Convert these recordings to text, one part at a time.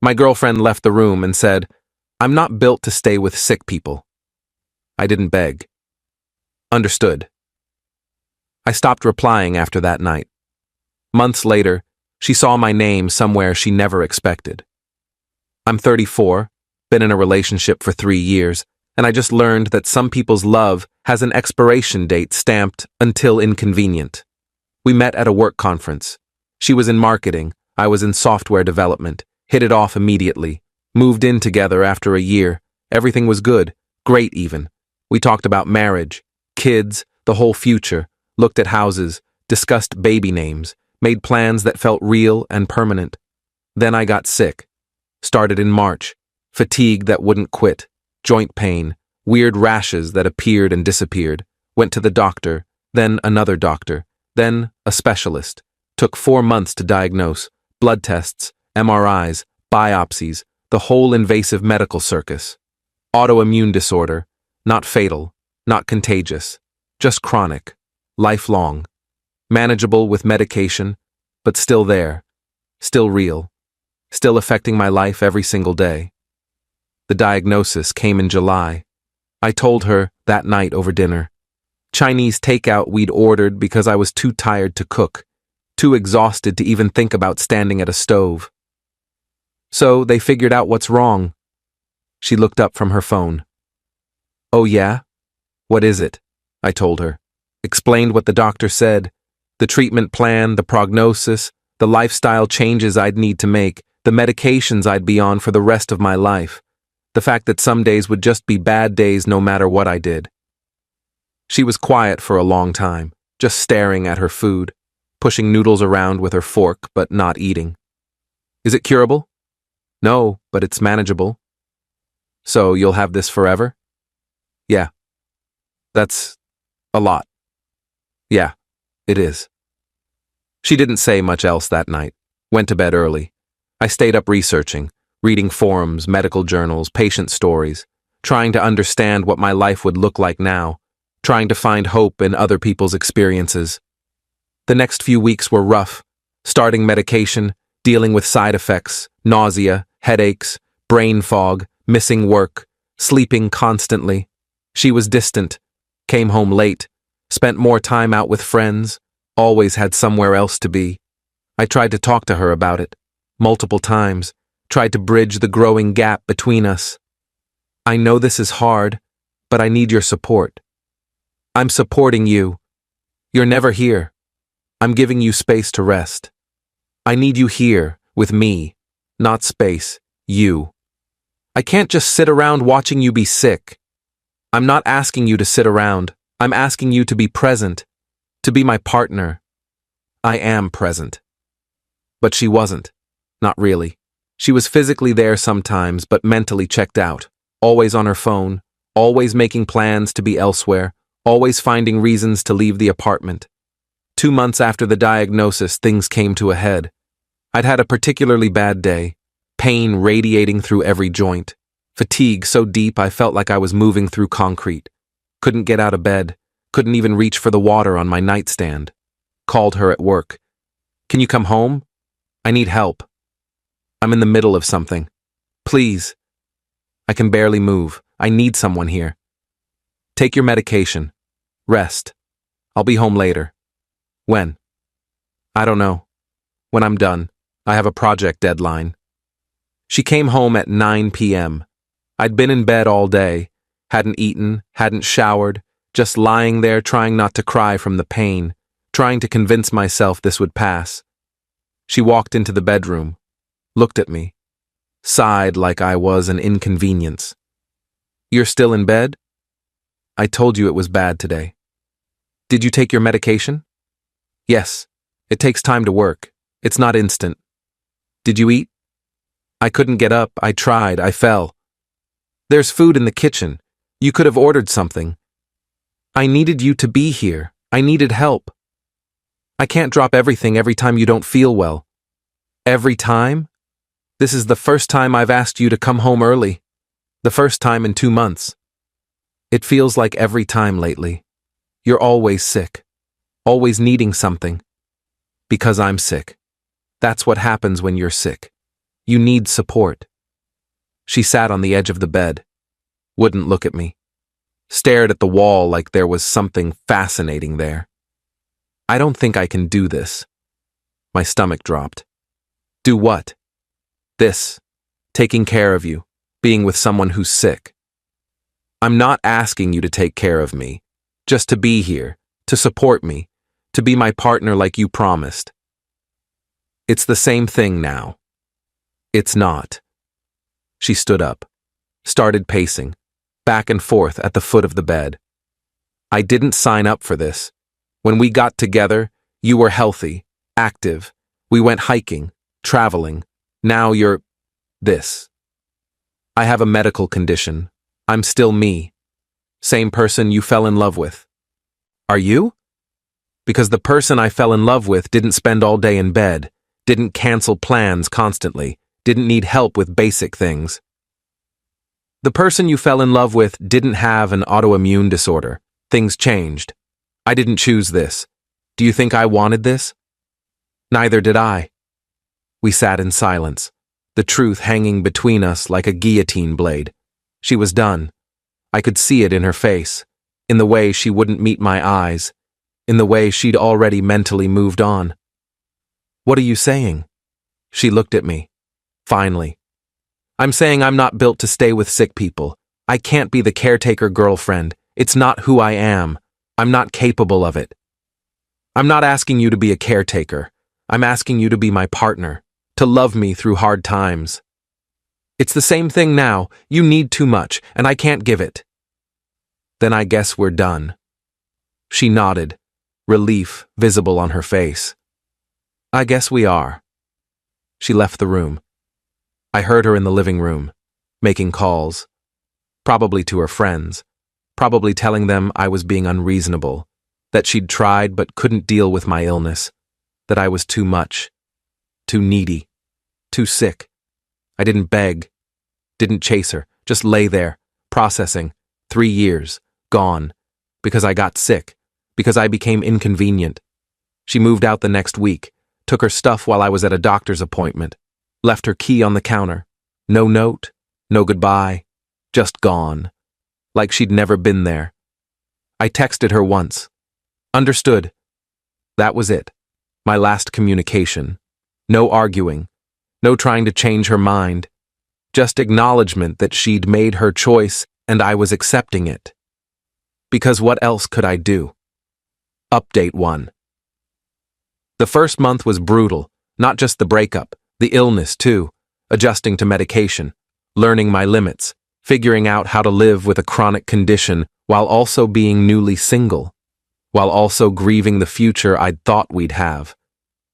My girlfriend left the room and said, "I'm not built to stay with sick people." I didn't beg. Understood. I stopped replying after that night. Months later, she saw my name somewhere she never expected. I'm 34, been in a relationship for 3 years, and I just learned that some people's love has an expiration date stamped until inconvenient. We met at a work conference. She was in marketing, I was in software development, hit it off immediately, moved in together after a year. Everything was good, great even. We talked about marriage, kids, the whole future, looked at houses, discussed baby names, made plans that felt real and permanent. Then I got sick. Started in March. Fatigue that wouldn't quit, joint pain, weird rashes that appeared and disappeared. Went to the doctor, then another doctor, then a specialist. Took 4 months to diagnose, blood tests, MRIs, biopsies, the whole invasive medical circus. Autoimmune disorder, not fatal, not contagious, just chronic, lifelong, manageable with medication, but still there, still real, still affecting my life every single day. The diagnosis came in July. I told her that night over dinner. Chinese takeout we'd ordered because I was too tired to cook, too exhausted to even think about standing at a stove. So they figured out what's wrong. She looked up from her phone. "Oh yeah? What is it?" I told her. Explained what the doctor said, the treatment plan, the prognosis, the lifestyle changes I'd need to make, the medications I'd be on for the rest of my life, the fact that some days would just be bad days no matter what I did. She was quiet for a long time, just staring at her food, pushing noodles around with her fork but not eating. "Is it curable?" "No, but it's manageable." "So you'll have this forever?" "Yeah." "That's a lot." "Yeah, it is." She didn't say much else that night. Went to bed early. I stayed up researching, reading forums, medical journals, patient stories, trying to understand what my life would look like now, trying to find hope in other people's experiences. The next few weeks were rough, starting medication, dealing with side effects, nausea, headaches, brain fog, missing work, sleeping constantly. She was distant, came home late, spent more time out with friends, always had somewhere else to be. I tried to talk to her about it, multiple times, tried to bridge the growing gap between us. "I know this is hard, but I need your support." "I'm supporting you. You're never here. I'm giving you space to rest. I need you here, with me, not space, you. I can't just sit around watching you be sick. I'm not asking you to sit around. I'm asking you to be present, to be my partner. I am present." But she wasn't. Not really. She was physically there sometimes, but mentally checked out, always on her phone, always making plans to be elsewhere, always finding reasons to leave the apartment. 2 months after the diagnosis, things came to a head. I'd had a particularly bad day, pain radiating through every joint, fatigue so deep I felt like I was moving through concrete. Couldn't get out of bed, couldn't even reach for the water on my nightstand. Called her at work. "Can you come home? I need help. I'm in the middle of something. Please. I can barely move. I need someone here. Take your medication. Rest. I'll be home later." "When?" "I don't know. When I'm done. I have a project deadline." She came home at 9 p.m. I'd been in bed all day, hadn't eaten, hadn't showered, just lying there trying not to cry from the pain, trying to convince myself this would pass. She walked into the bedroom, looked at me, sighed like I was an inconvenience. "You're still in bed?" "I told you it was bad today." "Did you take your medication?" "Yes. It takes time to work. It's not instant." "Did you eat?" "I couldn't get up. I tried. I fell." "There's food in the kitchen. You could have ordered something." "I needed you to be here. I needed help." "I can't drop everything every time you don't feel well." "Every time? This is the first time I've asked you to come home early. The first time in 2 months. It feels like every time lately. You're always sick. Always needing something. Because I'm sick. That's what happens when you're sick. You need support. She sat on the edge of the bed, wouldn't look at me, stared at the wall like there was something fascinating there. I don't think I can do this. My stomach dropped. Do what? This. Taking care of you. Being with someone who's sick. I'm not asking you to take care of me. Just to be here. To support me. To be my partner like you promised. It's the same thing now. It's not. She stood up. Started pacing. Back and forth at the foot of the bed. I didn't sign up for this. When we got together, you were healthy, active. We went hiking, traveling. Now you're this. I have a medical condition. I'm still me. Same person you fell in love with. Are you? Because the person I fell in love with didn't spend all day in bed, didn't cancel plans constantly, didn't need help with basic things. The person you fell in love with didn't have an autoimmune disorder. Things changed. I didn't choose this. Do you think I wanted this? Neither did I. We sat in silence, the truth hanging between us like a guillotine blade. She was done. I could see it in her face, in the way she wouldn't meet my eyes, in the way she'd already mentally moved on. What are you saying? She looked at me. Finally. I'm saying I'm not built to stay with sick people. I can't be the caretaker girlfriend. It's not who I am. I'm not capable of it. I'm not asking you to be a caretaker. I'm asking you to be my partner, to love me through hard times. It's the same thing now. You need too much, and I can't give it. Then I guess we're done. She nodded, relief visible on her face. I guess we are. She left the room. I heard her in the living room, making calls, probably to her friends, probably telling them I was being unreasonable, that she'd tried but couldn't deal with my illness, that I was too much, too needy, too sick. I didn't beg, didn't chase her, just lay there, processing, 3 years, gone, because I got sick, because I became inconvenient. She moved out the next week, took her stuff while I was at a doctor's appointment, left her key on the counter. No note, no goodbye, just gone. Like she'd never been there. I texted her once. Understood. That was it. My last communication. No arguing. No trying to change her mind. Just acknowledgement that she'd made her choice and I was accepting it. Because what else could I do? Update 1. The first month was brutal, not just the breakup. The illness, too, adjusting to medication, learning my limits, figuring out how to live with a chronic condition while also being newly single, while also grieving the future I'd thought we'd have.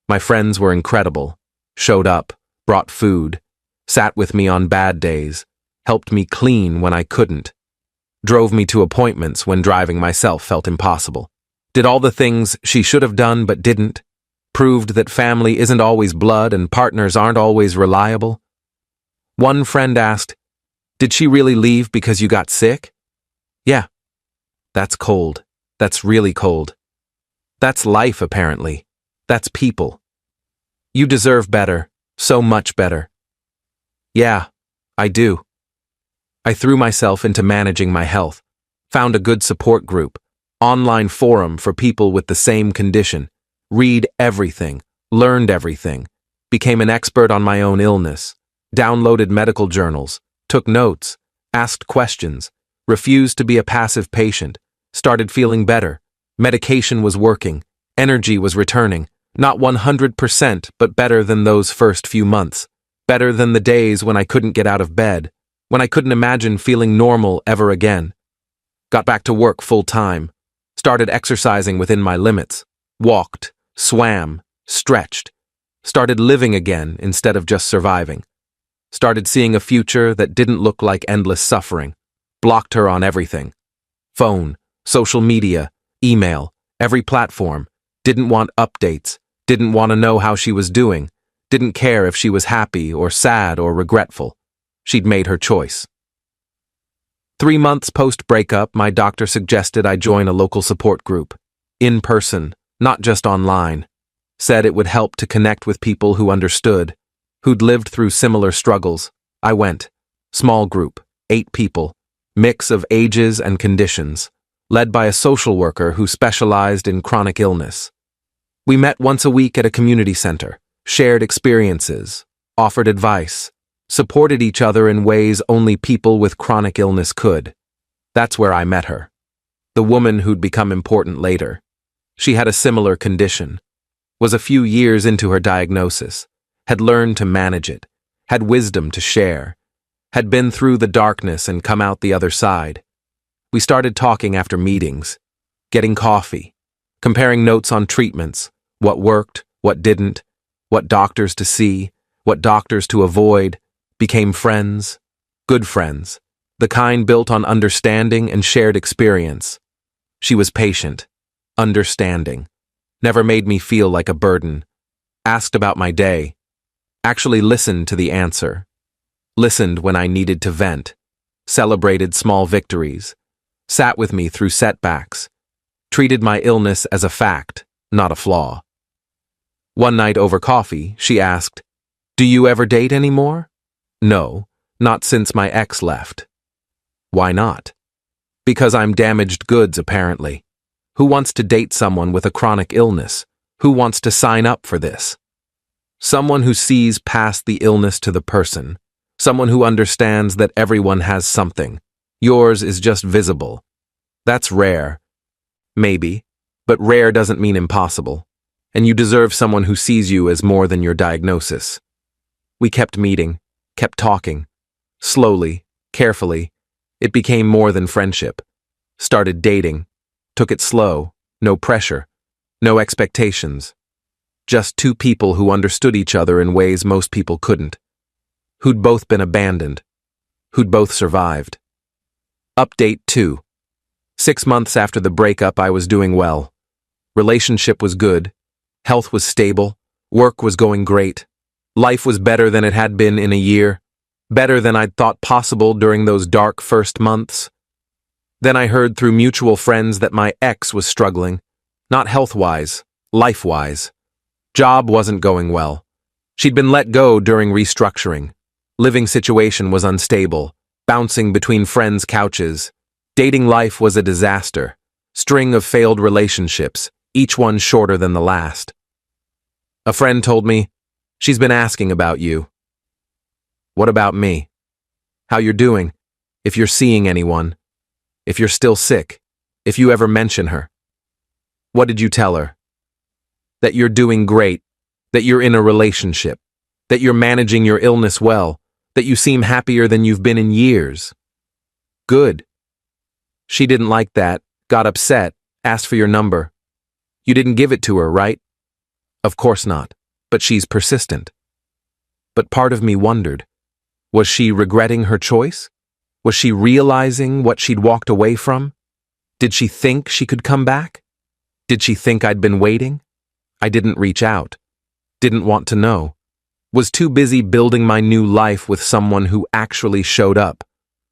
My friends were incredible, showed up, brought food, sat with me on bad days, helped me clean when I couldn't, drove me to appointments when driving myself felt impossible, did all the things she should have done but didn't, proved that family isn't always blood and partners aren't always reliable. One friend asked, "Did she really leave because you got sick?" Yeah. That's cold. That's really cold. That's life, apparently. That's people. You deserve better, so much better. Yeah, I do. I threw myself into managing my health, found a good support group, online forum for people with the same condition, read everything, learned everything, became an expert on my own illness, downloaded medical journals, took notes, asked questions, refused to be a passive patient, started feeling better, medication was working, energy was returning, not 100%, but better than those first few months, better than the days when I couldn't get out of bed, when I couldn't imagine feeling normal ever again. Got back to work full time, started exercising within my limits, walked, swam, stretched, started living again instead of just surviving, started seeing a future that didn't look like endless suffering, blocked her on everything. Phone, social media, email, every platform, didn't want updates, didn't want to know how she was doing, didn't care if she was happy or sad or regretful. She'd made her choice. 3 months post-breakup, my doctor suggested I join a local support group, in person, not just online. Said it would help to connect with people who understood, who'd lived through similar struggles. I went. Small group, 8 people, mix of ages and conditions, led by a social worker who specialized in chronic illness. We met once a week at a community center, shared experiences, offered advice, supported each other in ways only people with chronic illness could. That's where I met her. The woman who'd become important later. She had a similar condition, was a few years into her diagnosis, had learned to manage it, had wisdom to share, had been through the darkness and come out the other side. We started talking after meetings, getting coffee, comparing notes on treatments, what worked, what didn't, what doctors to see, what doctors to avoid, became friends, good friends, the kind built on understanding and shared experience. She was patient, understanding, never made me feel like a burden, asked about my day, actually listened to the answer, listened when I needed to vent, celebrated small victories, sat with me through setbacks, treated my illness as a fact, not a flaw. One night over coffee, she asked, "Do you ever date anymore?" "No, not since my ex left." "Why not?" "Because I'm damaged goods, apparently. Who wants to date someone with a chronic illness? Who wants to sign up for this?" Someone who sees past the illness to the person. Someone who understands that everyone has something. Yours is just visible. That's rare. Maybe, but rare doesn't mean impossible. And you deserve someone who sees you as more than your diagnosis. We kept meeting, kept talking. Slowly, carefully, it became more than friendship. Started dating. Took it slow, no pressure, no expectations. Just 2 people who understood each other in ways most people couldn't. Who'd both been abandoned. Who'd both survived. Update 2. 6 months after the breakup, I was doing well. Relationship was good. Health was stable. Work was going great. Life was better than it had been in a year. Better than I'd thought possible during those dark first months. Then I heard through mutual friends that my ex was struggling. Not health-wise, life-wise. Job wasn't going well. She'd been let go during restructuring. Living situation was unstable, bouncing between friends' couches. Dating life was a disaster. String of failed relationships, each one shorter than the last. A friend told me, "She's been asking about you." What about me? How you're doing? If you're seeing anyone? If you're still sick? If you ever mention her? What did you tell her? That you're doing great, that you're in a relationship, that you're managing your illness well, that you seem happier than you've been in years. Good. She didn't like that, got upset, asked for your number. You didn't give it to her, right? Of course not, but she's persistent. But part of me wondered, was she regretting her choice? Was she realizing what she'd walked away from? Did she think she could come back? Did she think I'd been waiting? I didn't reach out. Didn't want to know. Was too busy building my new life with someone who actually showed up,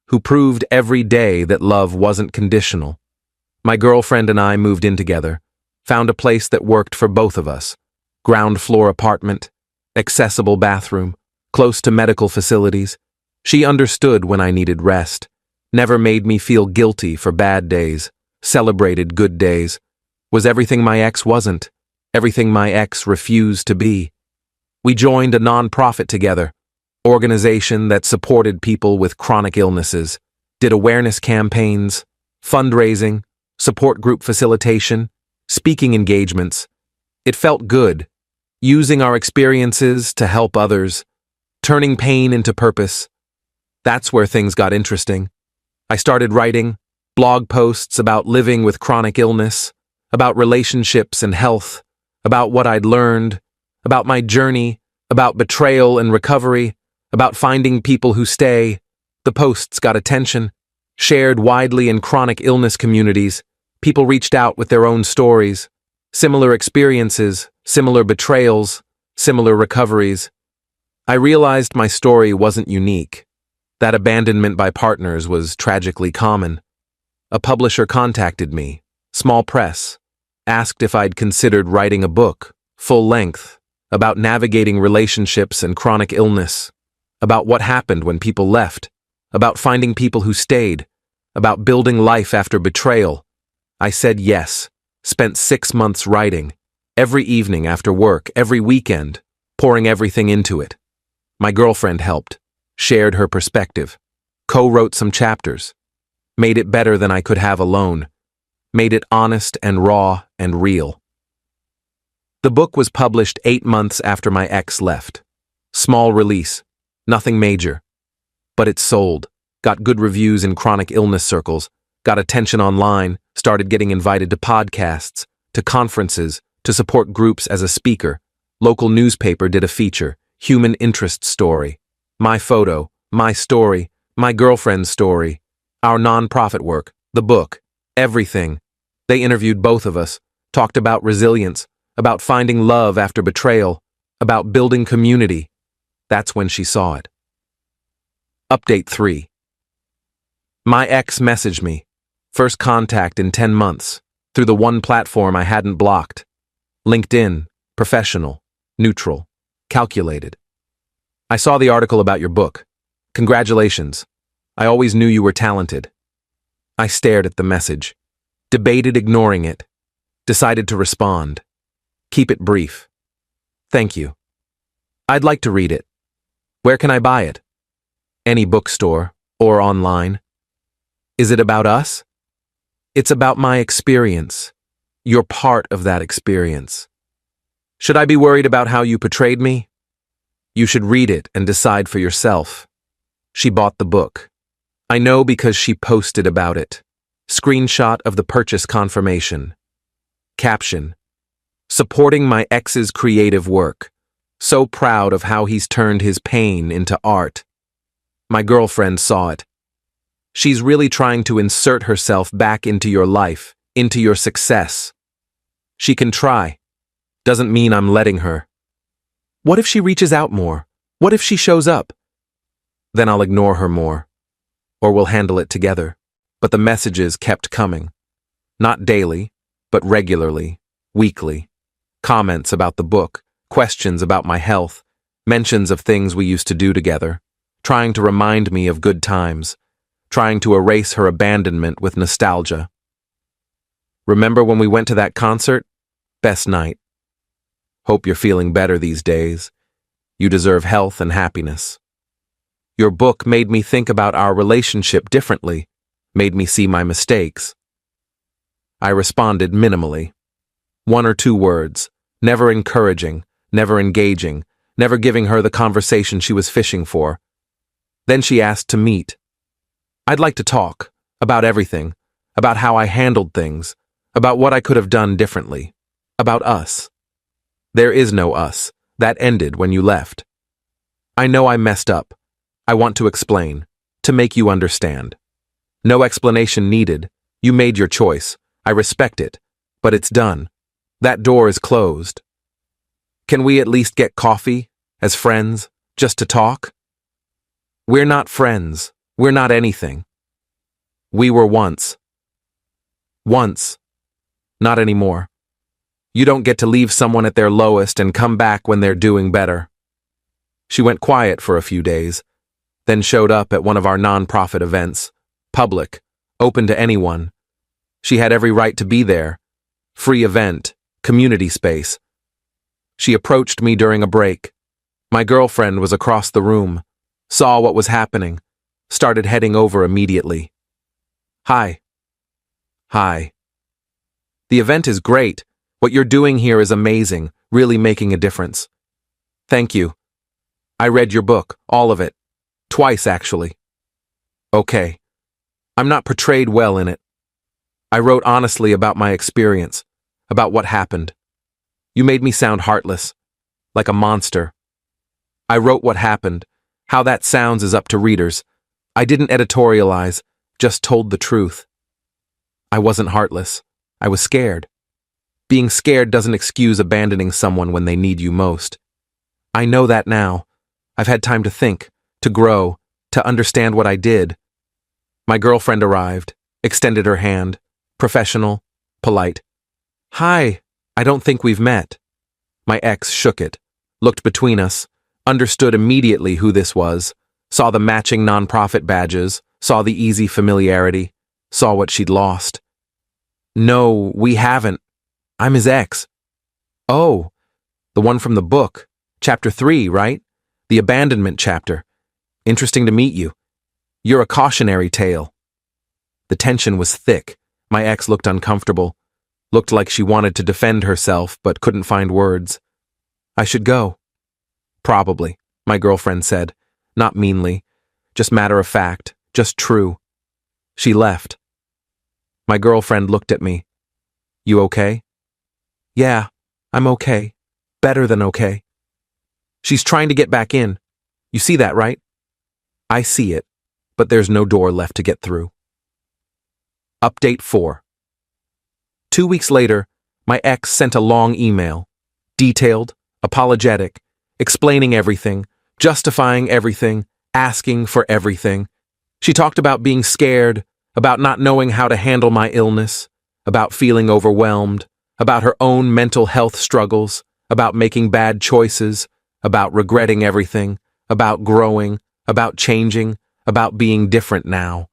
who proved every day that love wasn't conditional. My girlfriend and I moved in together, found a place that worked for both of us. Ground floor apartment, accessible bathroom, close to medical facilities. She understood when I needed rest, never made me feel guilty for bad days, celebrated good days. Was everything my ex wasn't, everything my ex refused to be. We joined a nonprofit together, organization that supported people with chronic illnesses, did awareness campaigns, fundraising, support group facilitation, speaking engagements. It felt good, using our experiences to help others, turning pain into purpose. That's where things got interesting. I started writing blog posts about living with chronic illness, about relationships and health, about what I'd learned, about my journey, about betrayal and recovery, about finding people who stay. The posts got attention, shared widely in chronic illness communities. People reached out with their own stories, similar experiences, similar betrayals, similar recoveries. I realized my story wasn't unique. That abandonment by partners was tragically common. A publisher contacted me, small press, asked if I'd considered writing a book, full length, about navigating relationships and chronic illness, about what happened when people left, about finding people who stayed, about building life after betrayal. I said yes, spent 6 months writing, every evening after work, every weekend, pouring everything into it. My girlfriend helped, shared her perspective, co-wrote some chapters, made it better than I could have alone, made it honest and raw and real. The book was published 8 months after my ex left. Small release, nothing major. But it sold, got good reviews in chronic illness circles, got attention online, started getting invited to podcasts, to conferences, to support groups as a speaker. Local newspaper did a feature, human interest story. My photo, my story, my girlfriend's story, our nonprofit work, the book, everything. They interviewed both of us, talked about resilience, about finding love after betrayal, about building community. That's when she saw it. Update 3. My ex messaged me. First contact in 10 months, through the one platform I hadn't blocked. LinkedIn, professional, neutral, calculated. I saw the article about your book. Congratulations. I always knew you were talented. I stared at the message, debated ignoring it, decided to respond. Keep it brief. Thank you. I'd like to read it. Where can I buy it? Any bookstore or online. Is it about us? It's about my experience. You're part of that experience. Should I be worried about how you portrayed me? You should read it and decide for yourself. She bought the book. I know because she posted about it. Screenshot of the purchase confirmation. Caption: supporting my ex's creative work. So proud of how he's turned his pain into art. My girlfriend saw it. She's really trying to insert herself back into your life, into your success. She can try. Doesn't mean I'm letting her. What if she reaches out more? What if she shows up? Then I'll ignore her more. Or we'll handle it together. But the messages kept coming. Not daily, but regularly, weekly. Comments about the book, questions about my health, mentions of things we used to do together, trying to remind me of good times, trying to erase her abandonment with nostalgia. Remember when we went to that concert? Best night. Hope you're feeling better these days. You deserve health and happiness. Your book made me think about our relationship differently, made me see my mistakes. I responded minimally. 1 or 2 words, never encouraging, never engaging, never giving her the conversation she was fishing for. Then she asked to meet. I'd like to talk, about everything, about how I handled things, about what I could have done differently, about us. There is no us. That ended when you left. I know I messed up. I want to explain, to make you understand. No explanation needed. You made your choice. I respect it. But it's done. That door is closed. Can we at least get coffee, as friends, just to talk? We're not friends. We're not anything. We were once. Once. Not anymore. You don't get to leave someone at their lowest and come back when they're doing better. She went quiet for a few days, then showed up at one of our nonprofit events, public, open to anyone. She had every right to be there. Free event, community space. She approached me during a break. My girlfriend was across the room, saw what was happening, started heading over immediately. Hi. Hi. The event is great. What you're doing here is amazing, really making a difference. Thank you. I read your book, all of it. Twice, actually. Okay. I'm not portrayed well in it. I wrote honestly about my experience, about what happened. You made me sound heartless, like a monster. I wrote what happened. How that sounds is up to readers. I didn't editorialize, just told the truth. I wasn't heartless. I was scared. Being scared doesn't excuse abandoning someone when they need you most. I know that now. I've had time to think, to grow, to understand what I did. My girlfriend arrived, extended her hand, professional, polite. Hi, I don't think we've met. My ex shook it, looked between us, understood immediately who this was, saw the matching nonprofit badges, saw the easy familiarity, saw what she'd lost. No, we haven't. I'm his ex. Oh, the one from the book. Chapter 3, right? The abandonment chapter. Interesting to meet you. You're a cautionary tale. The tension was thick. My ex looked uncomfortable. Looked like she wanted to defend herself, but couldn't find words. I should go. Probably, my girlfriend said, not meanly, just matter of fact, just true. She left. My girlfriend looked at me. You okay? Yeah, I'm okay. Better than okay. She's trying to get back in. You see that, right? I see it, but there's no door left to get through. Update 4. 2 weeks later, my ex sent a long email, detailed, apologetic, explaining everything, justifying everything, asking for everything. She talked about being scared, about not knowing how to handle my illness, about feeling overwhelmed, about her own mental health struggles, about making bad choices, about regretting everything, about growing, about changing, about being different now.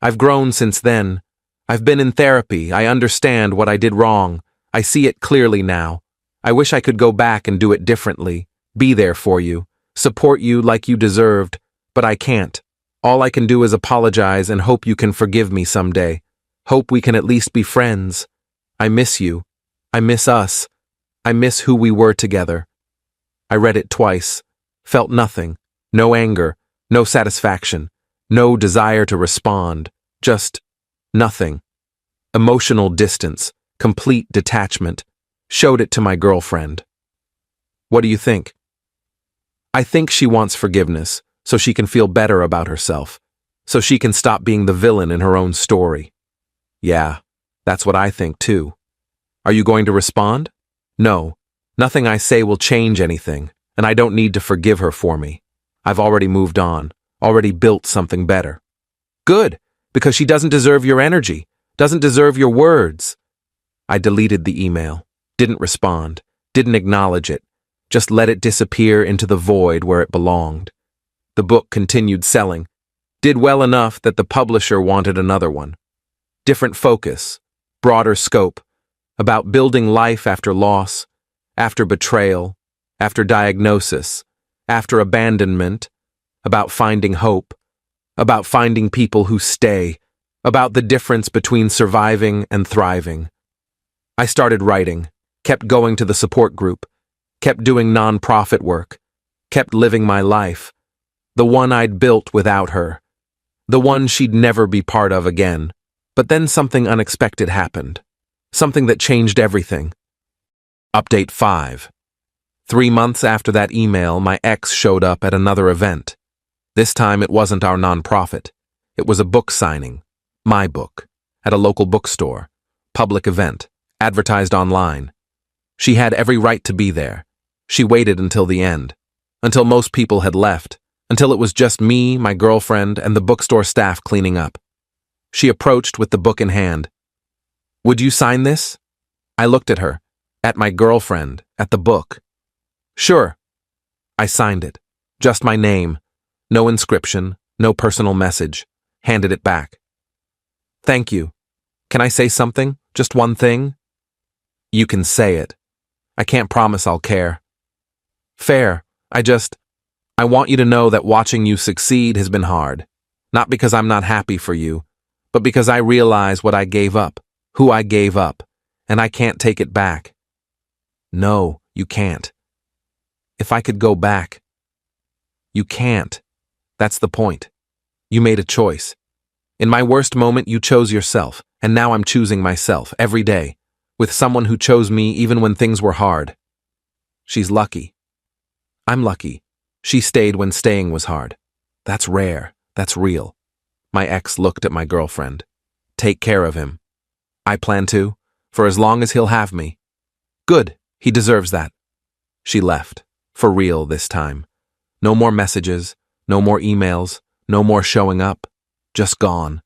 I've grown since then. I've been in therapy. I understand what I did wrong. I see it clearly now. I wish I could go back and do it differently, be there for you, support you like you deserved, but I can't. All I can do is apologize and hope you can forgive me someday. Hope we can at least be friends. I miss you. I miss us. I miss who we were together. I read it twice, felt nothing, no anger, no satisfaction, no desire to respond, just nothing. Emotional distance, complete detachment. Showed it to my girlfriend. What do you think? I think she wants forgiveness so she can feel better about herself, so she can stop being the villain in her own story. Yeah, that's what I think too. Are you going to respond? No, nothing I say will change anything, and I don't need to forgive her for me. I've already moved on, already built something better. Good, because she doesn't deserve your energy, doesn't deserve your words. I deleted the email, didn't respond, didn't acknowledge it, just let it disappear into the void where it belonged. The book continued selling, did well enough that the publisher wanted another one. Different focus, broader scope, about building life after loss, after betrayal, after diagnosis, after abandonment, about finding hope, about finding people who stay, about the difference between surviving and thriving. I started writing, kept going to the support group, kept doing nonprofit work, kept living my life, the one I'd built without her, the one she'd never be part of again. But then something unexpected happened, something that changed everything. Update 5. 3 months after that email, my ex showed up at another event. This time it wasn't our nonprofit. It was a book signing, my book, at a local bookstore, public event, advertised online. She had every right to be there. She waited until the end, until most people had left, until it was just me, my girlfriend, and the bookstore staff cleaning up. She approached with the book in hand. Would you sign this? I looked at her, at my girlfriend, at the book. Sure. I signed it. Just my name. No inscription, no personal message. Handed it back. Thank you. Can I say something? Just one thing? You can say it. I can't promise I'll care. Fair. I want you to know that watching you succeed has been hard. Not because I'm not happy for you, but because I realize what I gave up, who I gave up, and I can't take it back. No, you can't. If I could go back. You can't. That's the point. You made a choice. In my worst moment, you chose yourself, and now I'm choosing myself every day, with someone who chose me even when things were hard. She's lucky. I'm lucky. She stayed when staying was hard. That's rare. That's real. My ex looked at my girlfriend. Take care of him. I plan to, for as long as he'll have me. Good, he deserves that. She left, for real this time. No more messages, no more emails, no more showing up. Just gone.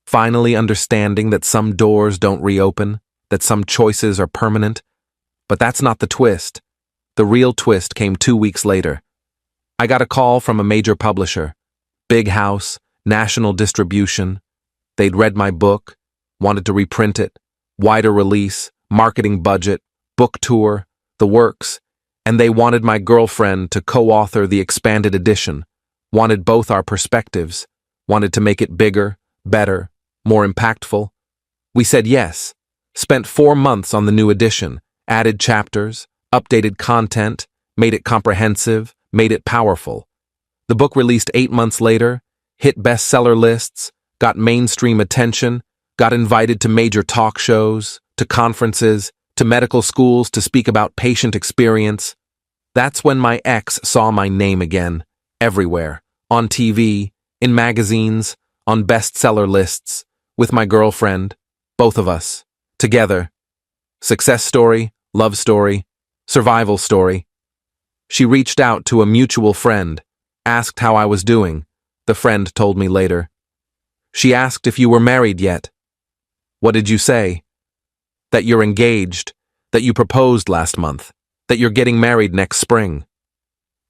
Finally understanding that some doors don't reopen, that some choices are permanent. But that's not the twist. The real twist came 2 weeks later. I got a call from a major publisher. Big house, national distribution. They'd read my book, wanted to reprint it, wider release, marketing budget, book tour, the works, and they wanted my girlfriend to co-author the expanded edition, wanted both our perspectives, wanted to make it bigger, better, more impactful. We said yes, spent 4 months on the new edition, added chapters, updated content, made it comprehensive, made it powerful. The book released 8 months later, hit bestseller lists, got mainstream attention, got invited to major talk shows, to conferences, to medical schools to speak about patient experience. That's when my ex saw my name again, everywhere, on TV, in magazines, on bestseller lists, with my girlfriend, both of us, together. Success story, love story, survival story. She reached out to a mutual friend, asked how I was doing. The friend told me later. She asked if you were married yet. What did you say? That you're engaged, that you proposed last month, that you're getting married next spring.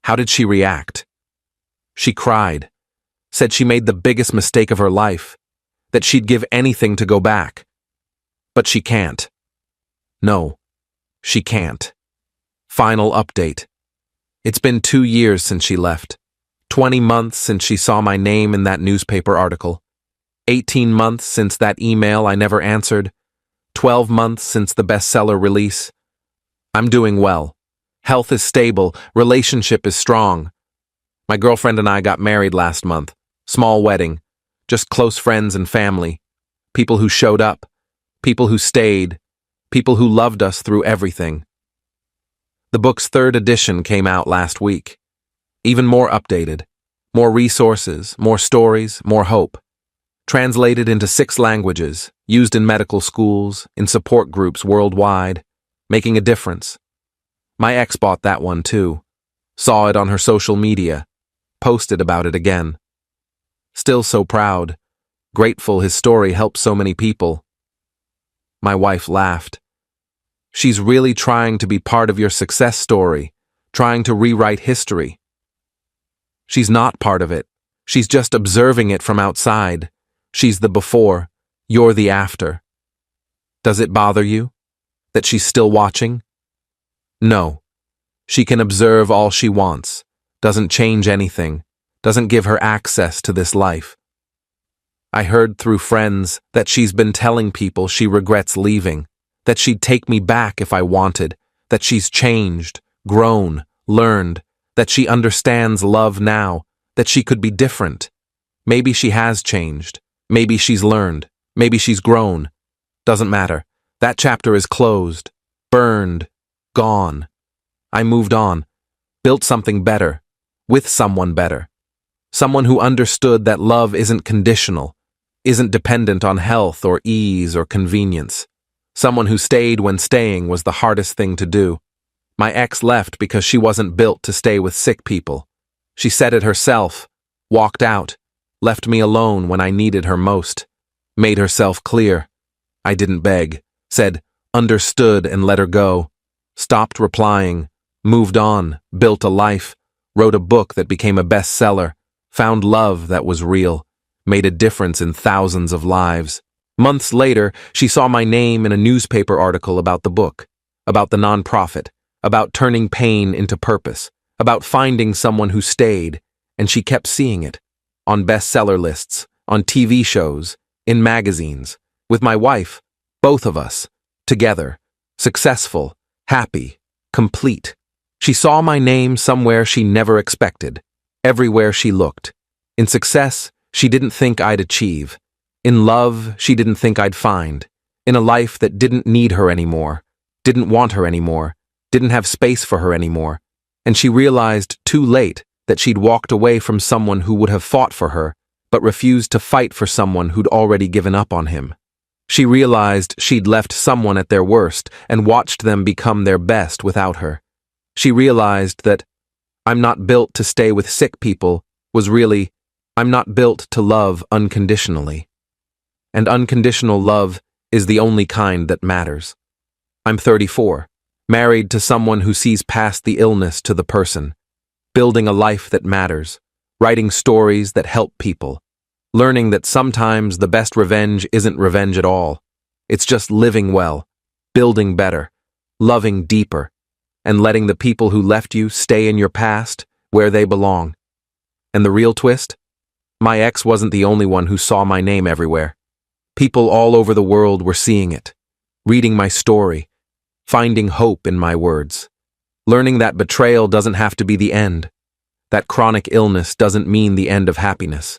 How did she react? She cried, said she made the biggest mistake of her life, that she'd give anything to go back. But she can't. No, she can't. Final update. It's been 2 years since she left. 20 months since she saw my name in that newspaper article. 18 months since that email I never answered. 12 months since the bestseller release. I'm doing well. Health is stable. Relationship is strong. My girlfriend and I got married last month. Small wedding. Just close friends and family. People who showed up. People who stayed. People who loved us through everything. The book's 3rd edition came out last week. Even more updated. More resources, more stories, more hope. Translated into 6 languages, used in medical schools, in support groups worldwide, making a difference. My ex bought that one too. Saw it on her social media. Posted about it again. Still so proud. Grateful his story helped so many people. My wife laughed. She's really trying to be part of your success story, trying to rewrite history. She's not part of it. She's just observing it from outside. She's the before, you're the after. Does it bother you? That she's still watching? No. She can observe all she wants, doesn't change anything, doesn't give her access to this life. I heard through friends that she's been telling people she regrets leaving, that she'd take me back if I wanted, that she's changed, grown, learned, that she understands love now, that she could be different. Maybe she has changed. Maybe she's learned. Maybe she's grown. Doesn't matter. That chapter is closed, burned, gone. I moved on, built something better, with someone better. Someone who understood that love isn't conditional, isn't dependent on health or ease or convenience. Someone who stayed when staying was the hardest thing to do. My ex left because she wasn't built to stay with sick people. She said it herself, walked out, left me alone when I needed her most, made herself clear. I didn't beg, said, understood and let her go, stopped replying, moved on, built a life, wrote a book that became a bestseller, found love that was real, made a difference in thousands of lives. Months later, she saw my name in a newspaper article about the book, about the nonprofit, about turning pain into purpose, about finding someone who stayed, and she kept seeing it. On bestseller lists, on TV shows, in magazines, with my wife, both of us, together, successful, happy, complete. She saw my name somewhere she never expected, everywhere she looked. In success, she didn't think I'd achieve. In love, she didn't think I'd find. In a life that didn't need her anymore, didn't want her anymore, didn't have space for her anymore. And she realized too late that she'd walked away from someone who would have fought for her, but refused to fight for someone who'd already given up on him. She realized she'd left someone at their worst and watched them become their best without her. She realized that I'm not built to stay with sick people was really, I'm not built to love unconditionally. And unconditional love is the only kind that matters. I'm 34. Married to someone who sees past the illness to the person, building a life that matters, writing stories that help people, learning that sometimes the best revenge isn't revenge at all. It's just living well, building better, loving deeper, and letting the people who left you stay in your past where they belong. And the real twist? My ex wasn't the only one who saw my name everywhere. People all over the world were seeing it, reading my story, finding hope in my words, learning that betrayal doesn't have to be the end, that chronic illness doesn't mean the end of happiness,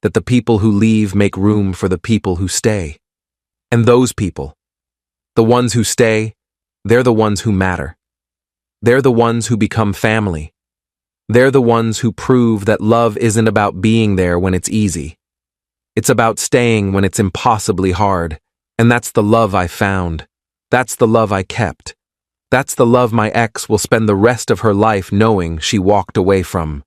that the people who leave make room for the people who stay. And those people, the ones who stay, they're the ones who matter. They're the ones who become family. They're the ones who prove that love isn't about being there when it's easy. It's about staying when it's impossibly hard. And that's the love I found. That's the love I kept. That's the love my ex will spend the rest of her life knowing she walked away from.